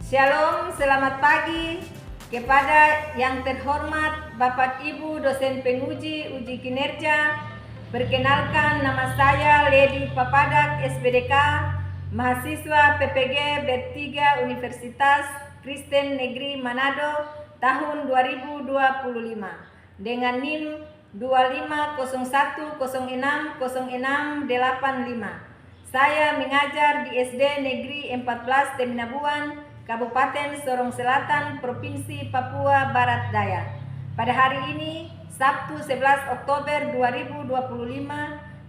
Shalom, selamat pagi kepada yang terhormat Bapak Ibu dosen penguji uji kinerja. Perkenalkan, nama saya Lady Papadak SPDK, mahasiswa PPG B3 Universitas Kristen Negeri Manado tahun 2025 dengan NIM 2501060685. Saya mengajar di SD Negeri 14 Teminabuan, Kabupaten Sorong Selatan, Provinsi Papua Barat Daya. Pada hari ini, Sabtu 11 Oktober 2025,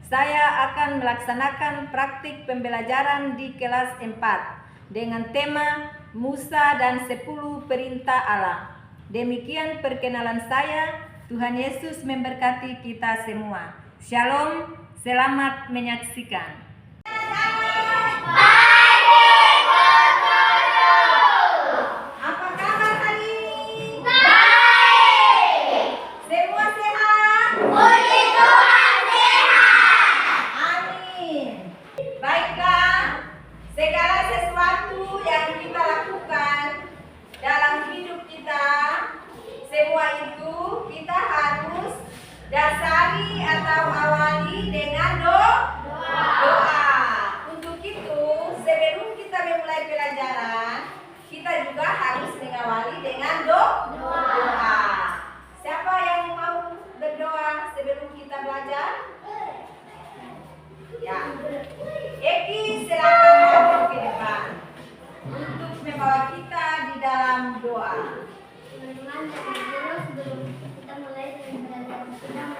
saya akan melaksanakan praktik pembelajaran di kelas 4 dengan tema Musa dan 10 Perintah Allah. Demikian perkenalan saya. Tuhan Yesus memberkati kita semua. Shalom, selamat menyaksikan. Segala sesuatu yang kita lakukan dalam hidup kita, semua itu kita harus dasari atau awali dengan doa. Untuk itu, sebelum kita memulai pelajaran, kita juga harus mengawali dengan doa. Siapa yang mau berdoa sebelum kita belajar? Ya, Eki silakan maju ke depan untuk membawa kita di dalam doa. Teman-teman dan guru, sebelum kita mulai dengan pelajaran kita,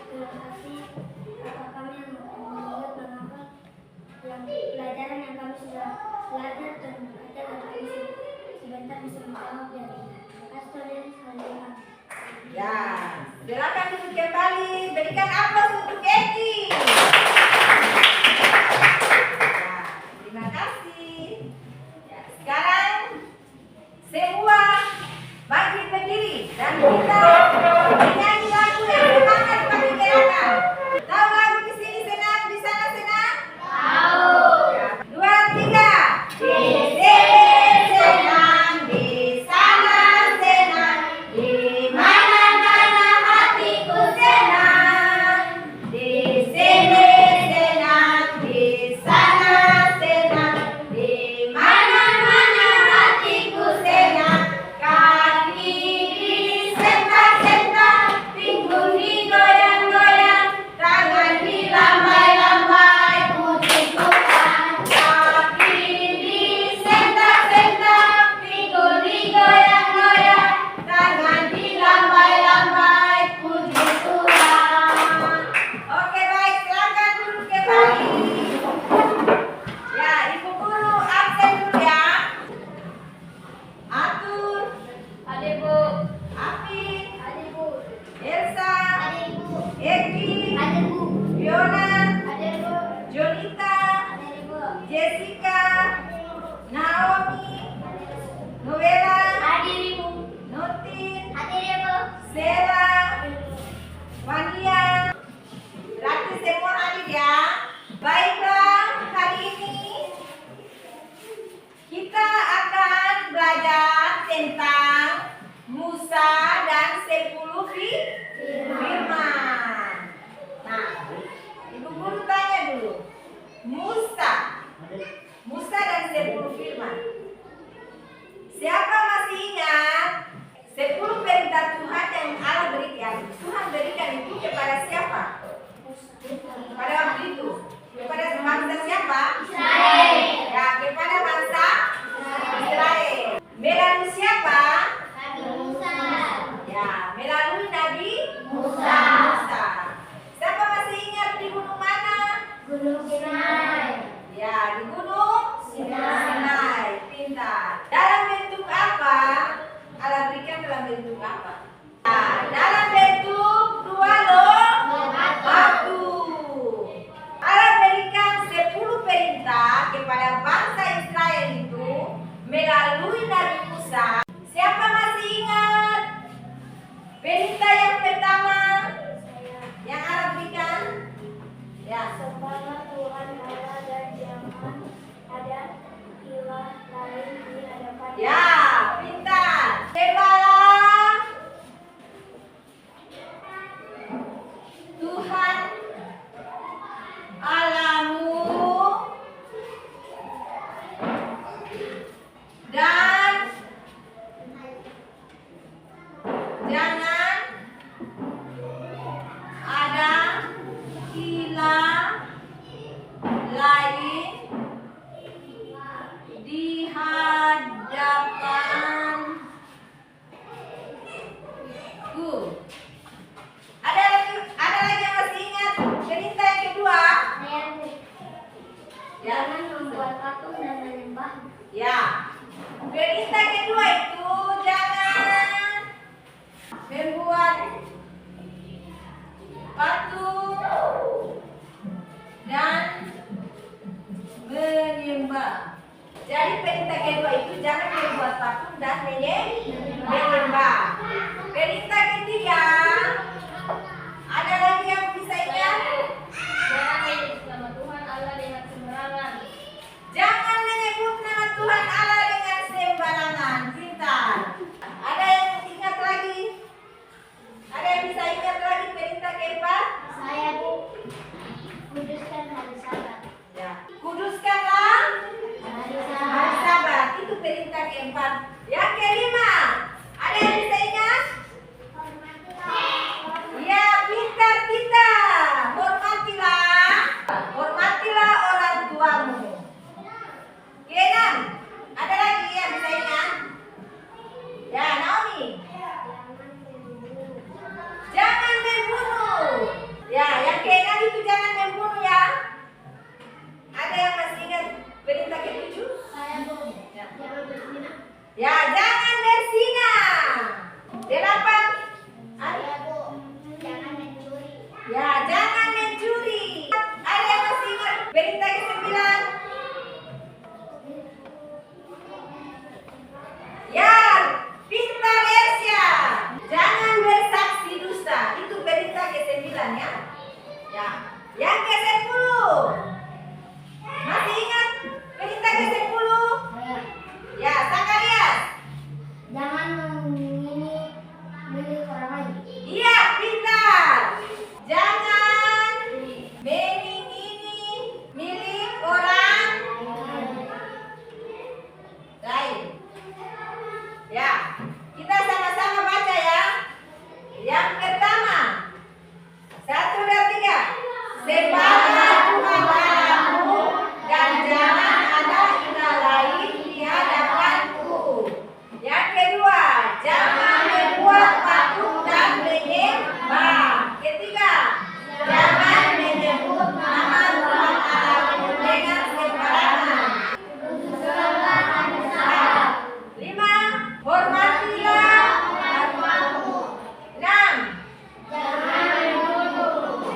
terima kasih kepada kami yang membuat mengapa pelajaran yang kami sudah belajar dan belajar dan kami sebentar bisa menjawab dari terima kasih kalian sekalian. Ya, silakan duduk kembali. Berikan aplaus untuk Eki. Ya, terima kasih. Ya, sekarang semua bangkit berdiri dan kita menyanyi lagu yang semangat bagi gerakan. Tahu lagu di sini senang, di sana senang? Tahu. Ya, 2, 3. Di sini senang, di sana senang, di mana-mana hatiku senang. Di sini senang, di sana senang, di mana-mana hatiku senang. Kaki disentak-sentak, pinggul digoyang-goyang, tangan dilambai-lambai, puji Tuhan. Kaki disentak-sentak, pinggul digoyang-goyang, tangan dilambai-lambai, puji Tuhan. Oke, baik, silakan duduk kembali. Ya, Ibu Guru absen dulu ya. Atur, Ada Bu, Afi, ada Bu, Elsa, ada Bu, Eki, ada Bu, Fiona, ada Bu, Jonita, ada Bu, Jessica, Naomi, Novela, ada Bu, Nutin, ada Bu. Sela, Mania. Berarti semua hadir ya. Baiklah, hari ini kita akan belajar tentang Musa dan 10 firman. Nah, Ibu Guru tanya dulu. Musa dan 10 firman. Siapa masih ingat 10 perintah Tuhan yang Allah berikan? Tuhan berikan itu kepada kedua itu jangan membuat patung dan menyembah. Perintah ketiga, ada lagi yang bisa ingat? Jangan menyebut nama Tuhan Allah dengan sembarangan. Pintar. Ada yang ingat lagi? Ada yang bisa ingat lagi perintah keempat? Saya Bu, kuduskan hari Sabat. Ya. Kuduskanlah hari Sabat. Itu perintah keempat. Yang kelima, ada yang bisa ingat? Ya, pintar. Hormatilah orang tuamu. Keenam, ada lagi yang bisa ingat? Ya, Naomi. Jangan membunuh. Ya, yang keenam itu jangan membunuh ya. Ada yang masih ingat perintah ketujuh? Saya Bu, jangan berzina. Ya, jangan berzina. Delapan. Saya Bu, jangan mencuri. Ya, jangan mencuri. Ada yang masih ingat perintah ke-9? Ya, pintar Esya. Jangan bersaksi dusta. Itu perintah ke-9 ya. Ya. Yang ke-10. Masih ingat perintah ke-10? Ya, Zakarias. Jangan mengingini milik orang lain. Iya, pintar. Jangan mengingini milik orang lain. Ya, kita sama-sama baca ya. Yang pertama, 1, 2, 3. Sembahlah Tuhan Allahmu dan jangan ada ilah lain di hadapanku. Yang kedua, jangan membuat patung dan menyembah. Ketiga, jangan menyebut nama Tuhan Allahmu dengan sembarangan. 5. Hormatilah orang tuamu. 6. Jangan membunuh.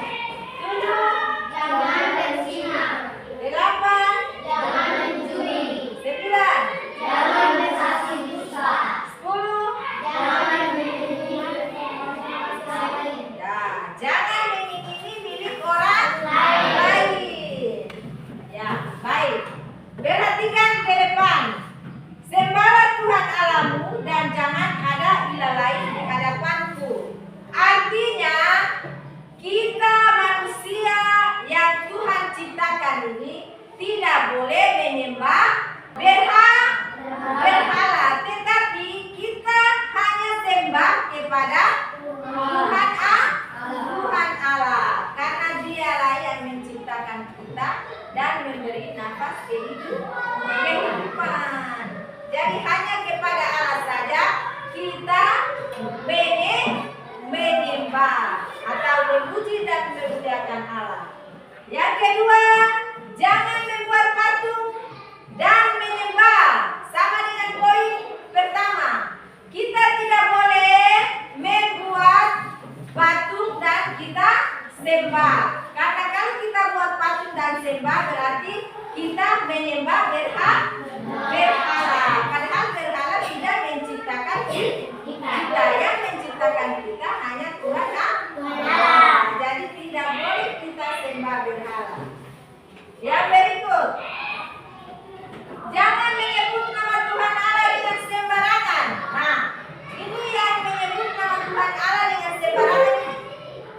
7. Jangan berzina. 8. Jangan mencuri. 9. Jangan bersaksi dusta. 10. Jangan mengingini orang lain. Ya, jangan mengingini milik orang lain. Ya, baik. Perhatikan ke depan. Sembahlah Tuhan Allahmu dan jangan ada ilah lain di hadapanku. Artinya, kita manusia yang Tuhan ciptakan ini tidak boleh menyembah berhala, tetapi kita hanya sembah kepada Tuhan Allah, karena Dialah yang menciptakan kita dan memberi nafas kehidupan. Jadi hanya kepada Allah saja kita menyembah atau memuji dan memuliakan Allah. Yang kedua, jangan membuat patung dan menyembah. Sama dengan poin pertama, kita tidak boleh membuat patung dan kita sembah. Karena kalau kita buat patung dan sembah berarti kita menyembah berhala. Padahal berhala tidak menciptakan kita. Yang menciptakan kita hanya Tuhan Allah. Jadi tidak boleh kita sembah berhala. Yang berikut, jangan menyebut nama Tuhan Allah dengan sembarangan. Nah, ini yang menyebut nama Tuhan Allah dengan sembarangan.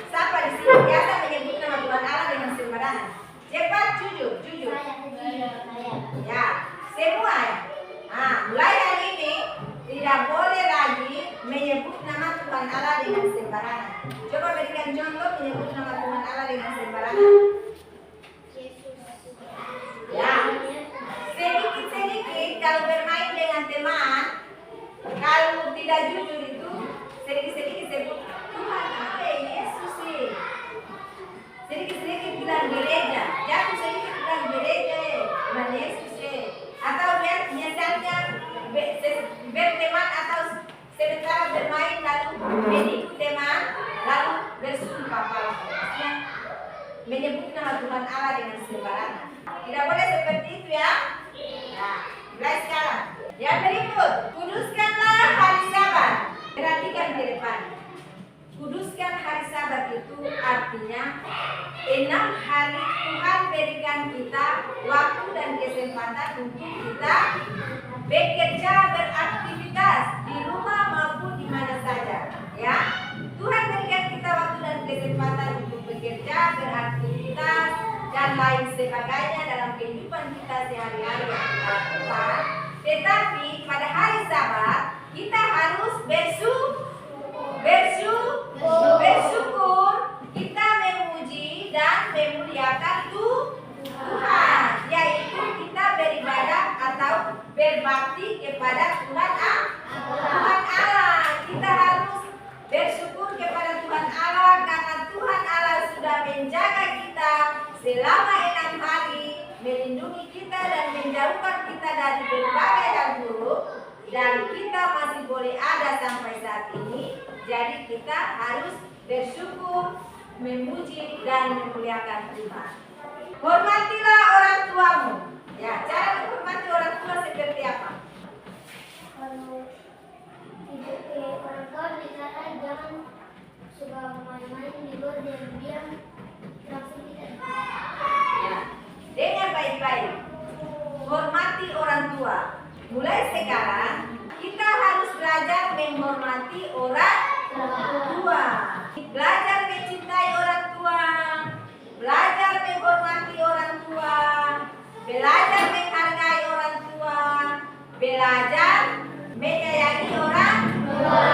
Siapa di sini biasa menyebut nama Tuhan Allah dengan sembarangan? Cepat, jujur. Ya, semua ya. Nah, mulai hari ini tidak boleh lagi menyebut nama Tuhan Allah dengan sembarangan. Coba berikan contoh menyebut nama Tuhan Allah dengan sembarangan. Ya, sedikit-sedikit kalau bermain dengan teman, kalau tidak jujur itu sedikit-sedikit sebut Tuhan Allah, Yesus sih. Sedikit-sedikit bilang gereja, jatuh sedikit bilang gereja, Tuhan Yesus sih. Atau biasanya berteman atau sementara bermain lalu menipu teman lalu bersumpah palsu. Menyebut nama Tuhan Allah dengan sembarangan. Tidak boleh seperti itu ya. Nah, Mulai sekarang. Yang berikut, kuduskanlah hari Sabat. Perhatikan di depan. Kuduskan hari Sabat itu artinya 6 hari Tuhan berikan kita waktu dan kesempatan untuk kita bekerja, beraktivitas di rumah maupun di mana saja. Ya, Tuhan berikan kita waktu dan kesempatan untuk bekerja, beraktivitas dan lain sebagainya dalam kehidupan kita sehari-hari yang kita lakukan. Tetapi pada hari Sabat kita harus bersyukur, kita memuji dan memuliakan Tuhan, yaitu kita beribadah atau berbakti kepada Tuhan Allah. Kita harus bersyukur kepada Tuhan Allah karena Tuhan Allah sudah menjaga kita selama 6 hari, melindungi kita dan menjauhkan kita dari berbagai hal buruk, dan kita masih boleh ada sampai saat ini. Jadi kita harus bersyukur, memuji dan memuliakan Tuhan. Hormatilah orang tuamu. Ya, cara menghormati orang tua seperti apa? Kalau hidup orang tua negara jangan suka main-main di luar dan diam langsung tidak. Ya, dengar baik-baik. Hormati orang tua. Mulai sekarang kita harus belajar menghormati orang tua. Belajar mencintai orang tua. Belajar menghormati orang tua. Belajar menghargai orang tua. Belajar menyayangi orang tua.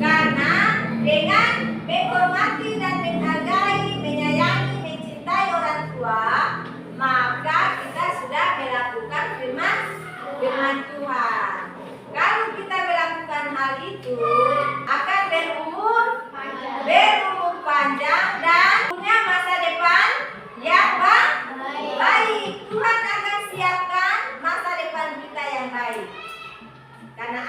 Karena dengan menghormati dan menghargai, menyayangi, mencintai orang tua, maka kita sudah melakukan firman Tuhan. Kalau kita melakukan hal itu, akan berumur panjang dan punya masa depan yang baik. Tuhan akan siapkan masa depan kita yang baik. Karena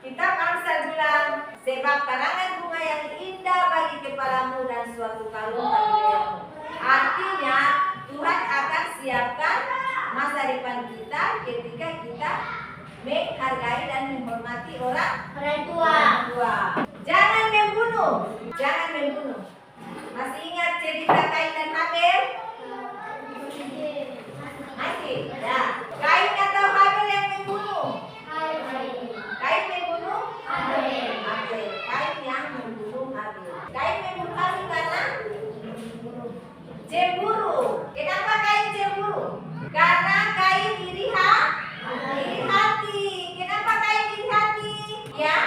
kitab Amsal bilang, sebab karangan bunga yang indah bagi kepalamu dan suatu kalung bagi lehermu. Artinya Tuhan akan siapkan masa depan kita ketika kita menghargai dan menghormati orang tua. Jangan membunuh. Masih ingat cerita Kain dan Habel? Masih? Ya. Kain atau Habel yang membunuh? Kain membunuh? Habel. Kain yang membunuh Habel. Kain membunuh Habel karena cemburu. Kenapa Kain cemburu? Karena Kain iri hati. Kenapa Kain iri hati? Ya.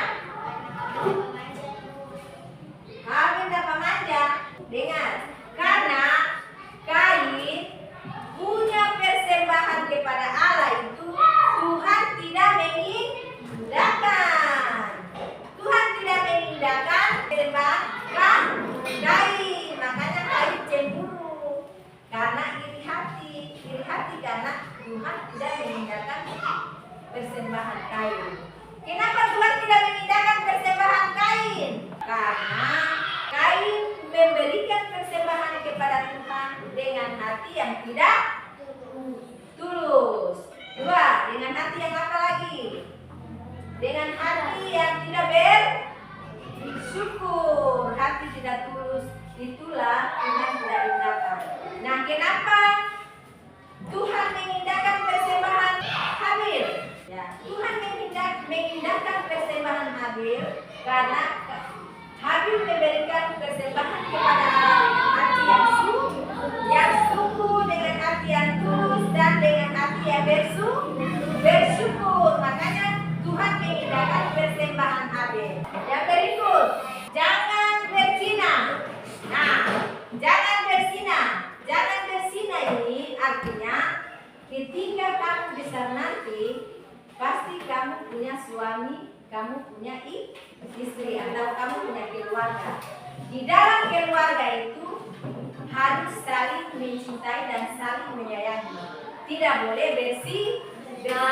Habel dapat manja. Dengar. Karena Kain punya persembahan kepada Allah itu Tuhan tidak mengindahkan. Tuhan tidak mengindahkan persembahan Kain. Makanya Kain cemburu. Karena iri hati karena Tuhan tidak mengindahkan persembahan Kain. Kenapa Tuhan tidak mengindahkan persembahan Kain? Karena Kain memberikan persembahan kepada Tuhan dengan hati yang tidak tulus. Dua, dengan hati yang apa lagi? Dengan hati yang tidak bersyukur. Hati tidak tulus, itulah Tuhan tidak indahkan. Nah, kenapa Tuhan mengindahkan persembahan Habel? Ya, Tuhan mengindahkan persembahan Habel karena Habel memberikan persembahan kepada Allah dengan hati yang sungguh, dengan hati yang tulus dan dengan hati yang bersyukur. Makanya Tuhan mengindahkan persembahan Habel. Yang berikut, jangan berzina. Nah, jangan berzina. Jangan berzina ini artinya ketika kamu besar nanti, pasti kamu punya suami, kamu punya istri, atau kamu punya keluarga. Di dalam keluarga itu harus saling mencintai dan saling menyayangi. Tidak boleh berzina.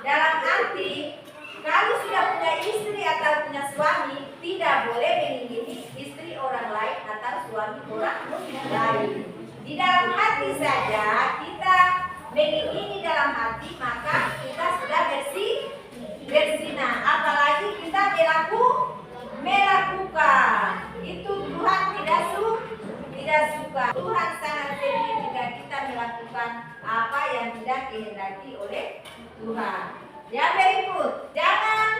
Dalam arti kalau sudah punya istri atau punya suami, tidak boleh mengingini istri orang lain atau suami orang lain. Di dalam hati saja kita mengingini dalam hati, maka kita sudah bersinah. Apalagi kita melakukan. Itu Tuhan tidak suka. Tuhan sangat sedih jika kita melakukan apa yang tidak kehendaki oleh Tuhan. Yang berikut, jangan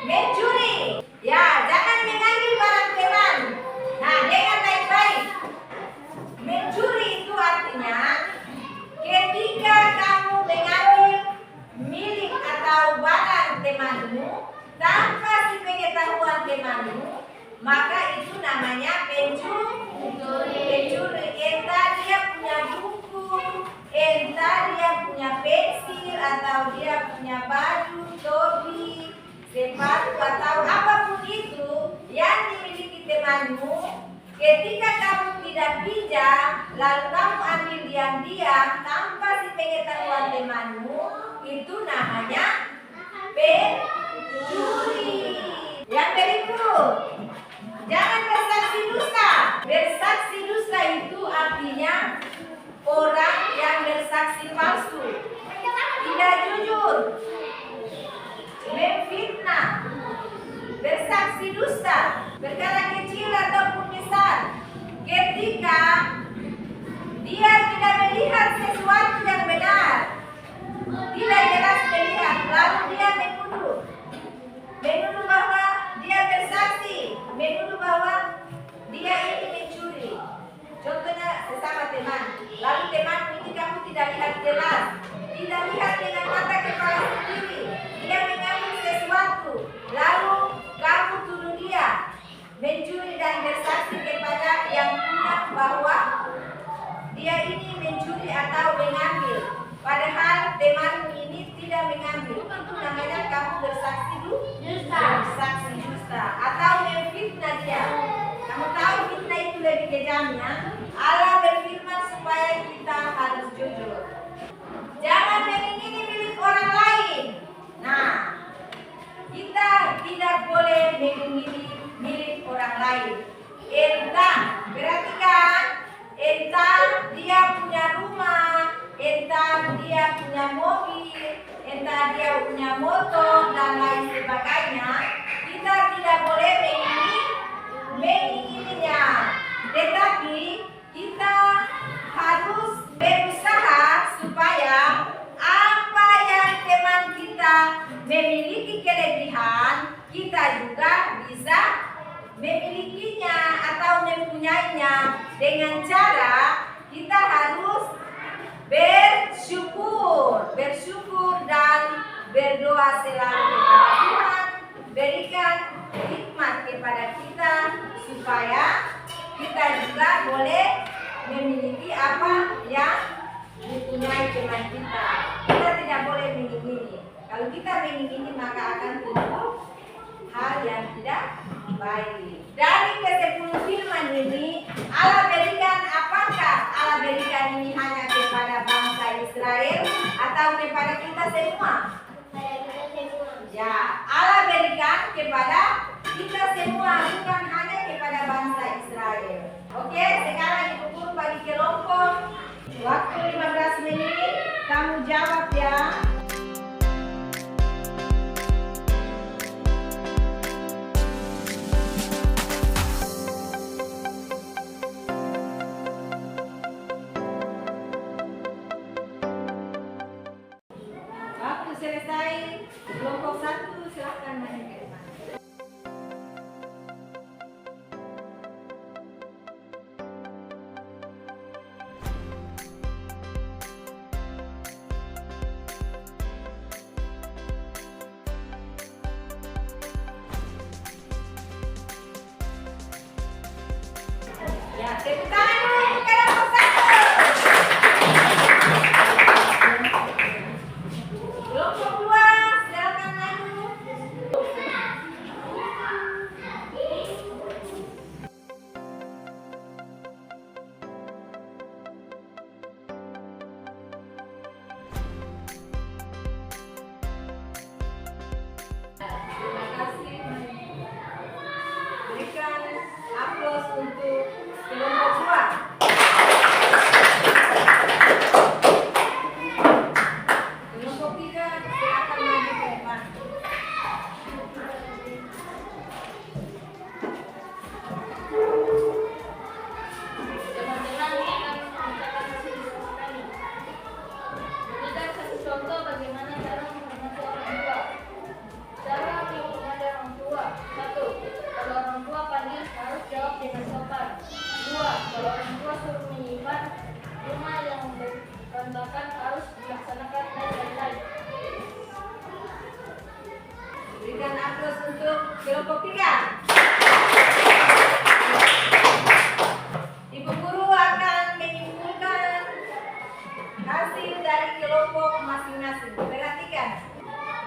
mencuri. Ya, jangan mengambil barang teman. Nah, dengan baik-baik. Mencuri itu artinya ketika kamu mengambil milik atau barang temanmu tanpa sepengetahuan temanmu, maka itu namanya pencuri. Entah dia punya buku, entah dia punya pensil, atau dia punya baju, topi, sepatu, atau apapun itu yang dimiliki temanmu. Ketika kamu tidak bijak, lalu kamu ambil diam-diam tanpa sepengetahuan temanmu, itu namanya pencuri. Yang berikut, jangan bersaksi dusta. Bersaksi dusta itu artinya orang yang bersaksi palsu, tidak jujur, memfitnah, bersaksi dusta, perkara kecil ataupun besar. Ketika dia tidak melihat sesuatu yang benar, tidak jelas melihat, lalu dia menuduh bahwa dia bersaksi, menuduh bahwa dia ini mencuri. Contohnya sesama teman, lalu teman ini kamu tidak lihat jelas, tidak lihat dengan mata kepala sendiri, dia mengambil sesuatu, lalu kamu tuduh dia mencuri dan bersaksi kepada yang punya bahwa dia ini mencuri atau mengambil, padahal temanmu ini tidak mengambil. Itu namanya kamu bersaksi dusta atau memfitnah dia. Kamu tahu fitnah itu lebih kejamnya. Allah berfirman supaya kita harus jujur. Jangan mengingini milik orang lain. Nah, kita tidak boleh mengingini milik orang lain. Entah, perhatikan, entah dia punya rumah, entah dia punya mobil, entah dia punya motor dan lain sebagainya, kita tidak boleh mengingininya. Tetapi kita harus berusaha supaya apa yang teman kita memiliki kelebihan, kita juga bisa memilikinya atau mempunyainya dengan cara kita harus bersyukur dan berdoa selalu kepada Tuhan, berikan hikmat kepada kita supaya kita juga boleh memiliki apa yang dipunyai teman kita. Kita tidak boleh mengingini. Kalau kita mengingini maka akan timbul hal yang tidak baik. Dari ke-10 firman ini, Allah berikan, apakah Allah berikan ini hanya kepada bangsa Israel atau kepada kita semua? Ya, Allah berikan kepada kita semua, bukan hanya kepada bangsa Israel. Oke, sekarang dipukul bagi kelompok. Waktu 15 menit, kamu jawab ya. Waktu selesai, kelompok 1 silakan main ke depan. Ya, tepuk tangan dulu untuk kelompok 1. Kelompok 2, silakan main dulu. Terima kasih. Berikan aplaus untuk kelompok 2. berantakan harus dilaksanakan dan lain-lain. Berikan aplaus untuk kelompok 3. Ibu guru akan menyimpulkan hasil dari kelompok masing-masing. Perhatikan.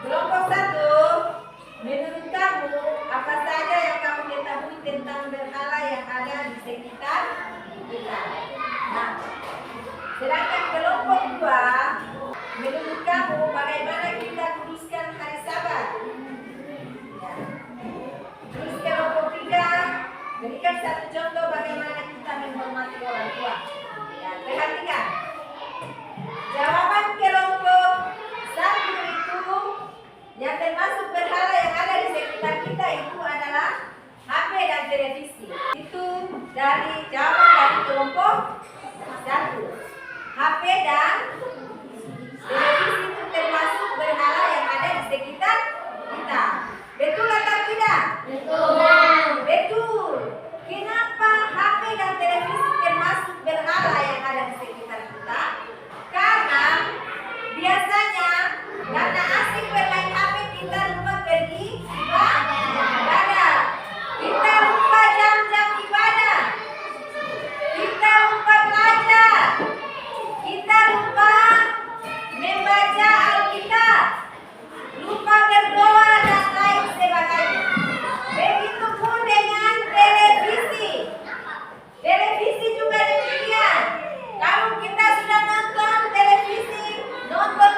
Kelompok 1, menurut kamu apa saja yang kamu ketahui tentang berhala yang ada di sekitar kita? Nah, sedangkan kelompok 2, menurut kamu bagaimana kita kuduskan hari Sabat? Ya. Terus kelompok 3, berikan satu contoh bagaimana kita menghormati orang tua. Ya, perhatikan. Jawaban kelompok 1 itu yang termasuk berhala yang ada di sekitar kita itu adalah HP dan televisi. Itu dari jawaban dari kelompok 1. HP dan televisi itu termasuk berhala yang ada di sekitar kita. Betul atau tidak? Betul. Betul. Kenapa HP dan televisi termasuk berhala yang ada di sekitar kita? Karena biasanya karena asik bermain HP kita lupa pergi ibadah. Kita lupa jam-jam ibadah. Kita lupa belajar. Kita lupa membaca Alkitab. Lupa berdoa dan lain sebagainya. Begitupun dengan televisi. Televisi juga demikian. Kalau kita sudah nonton televisi, nonton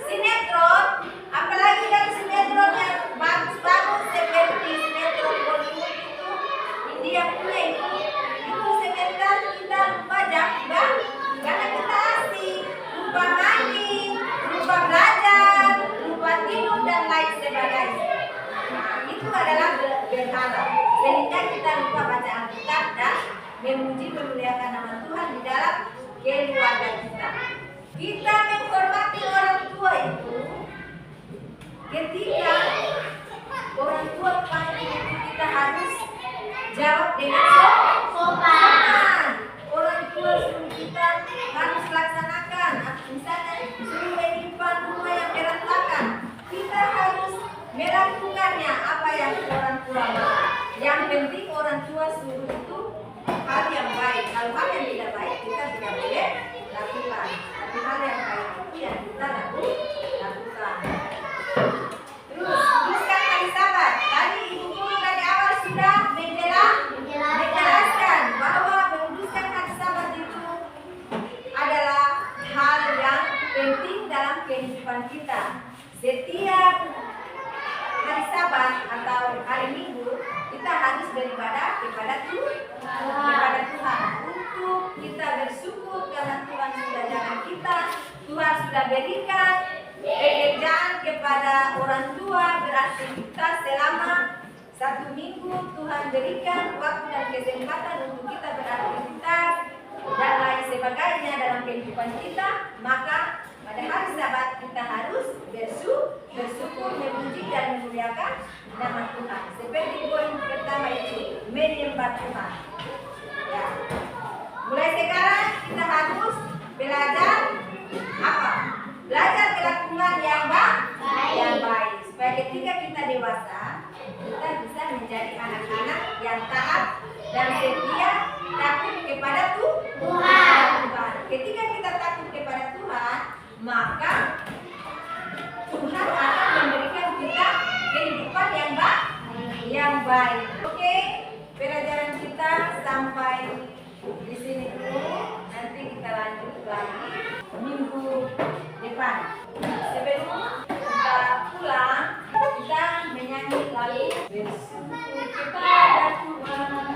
sinetron, apalagi dari sinetron yang bagus-bagus seperti sinetron Bollywood itu, India punya itu sebentar kita lupa jam karena kita asik, lupa mandi, lupa belajar, lupa tidur dan lain sebagainya. Nah, itu adalah berhala. Sehingga kita lupa baca Alkitab dan memuji memuliakan nama Tuhan di dalam keluarga kita. Kita menghormati orang tua itu ketika orang tua panggil itu kita harus jawab dengan sopan. Orang tua suruh kita harus laksanakan. Misalnya suruh menyimpan rumah yang berantakan, kita harus melakukannya apa yang orang tua mau. Yang penting orang tua suruh itu hal yang baik. Kalau hal yang tidak baik kita tidak boleh lakukan. Tapi hal yang baik itu yang kita lakukan. Terus kuduskan hari Sabat. Tadi ibu guru dari awal sudah menjelaskan bahwa menguduskan hari Sabat itu adalah hal yang penting dalam kehidupan kita. Setiap hari Sabat atau hari Minggu kita harus beribadah kepada Tuhan untuk kita bersyukur karena Tuhan sudah jaga kita, Tuhan sudah berikan pekerjaan kepada orang tua, berarti kita selama 1 minggu Tuhan berikan waktu dan kesempatan untuk kita beraktivitas dan lain sebagainya dalam kehidupan kita, maka pada hari Sabat kita harus bersyukur, memuji dan memuliakan nama Tuhan. Seperti poin pertama itu, menyembah Tuhan. Ya. Mulai sekarang kita harus belajar apa? Belajar kelakuan yang baik. Supaya ketika kita dewasa, kita bisa menjadi anak-anak yang taat dan setia, takut kepada Tuhan. Ketika kita takut kepada Tuhan, maka Tuhan akan memberikan kita kehidupan yang baik. Oke, pelajaran kita sampai di sini dulu. Nanti kita lanjut lagi minggu depan. Sebelum kita pulang, kita menyanyi lagu bersyukur kepada Tuhan.